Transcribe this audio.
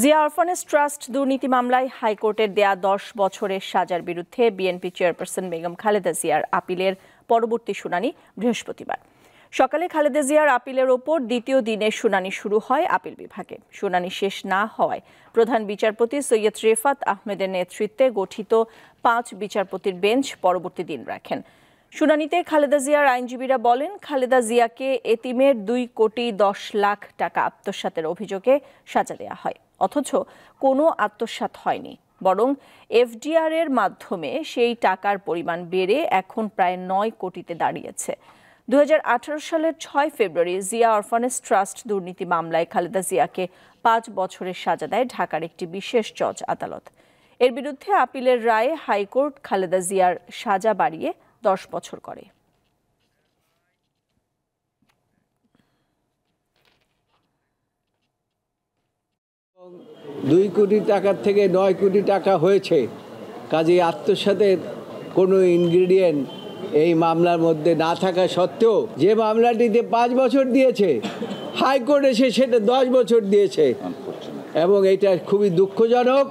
Zia orphanage trust দুর্নীতি মামলায় হাইকোর্টের দেয়া 10 বছরের সাজার বিরুদ্ধে বিএনপি চেয়ারপারসন বেগম খালেদা জিয়ার আপিলের পরবর্তী শুনানি বৃহস্পতিবার সকালে খালেদা জিয়ার আপিলের ওপর দ্বিতীয় দিনের শুনানি শুরু হয় আপিল বিভাগে। শুনানি শেষ না হওয়ায় প্রধান বিচারপতি সৈয়দ রেফাত আহমেদের নেতৃত্বে গঠিত 5 বিচারপতির বেঞ্চ পরবর্তী দিন রাখেন। শুনানিতে খালেদা জিয়ার আইনজীবীরা বলেন, খালেদা জিয়াকে এতিমের 2 কোটি 10 লাখ টাকা আত্মসাতের অভিযোগে সাজা দেওয়া হয়, অথচ কোনো আত্মসাৎ হয়নি, বরং এফডিআর এর মাধ্যমে সেই টাকার পরিমাণ বেড়ে এখন প্রায় 9 কোটিতে দাঁড়িয়েছে। 2018 সালের 6 ফেব্রুয়ারি জিয়া অরফানেজ ট্রাস্ট দুর্নীতি মামলায় খালেদা জিয়াকে 5 বছরের সাজা দেয় ঢাকার একটি বিশেষ জজ আদালত। এর বিরুদ্ধে আপিলের রায়ে হাইকোর্ট খালেদা জিয়ার সাজা বাড়িয়ে 10 বছর করে। দুই কোটি টাকার থেকে 9 কোটি টাকা হয়েছে, কাজেই আত্মসাতের কোনো ইনগ্রিডিয়েন্ট এই মামলার মধ্যে না থাকা সত্ত্বেও যে মামলাটিতে 5 বছর দিয়েছে, হাইকোর্ট এসে সেটা 10 বছর দিয়েছে এবং এটা খুবই দুঃখজনক।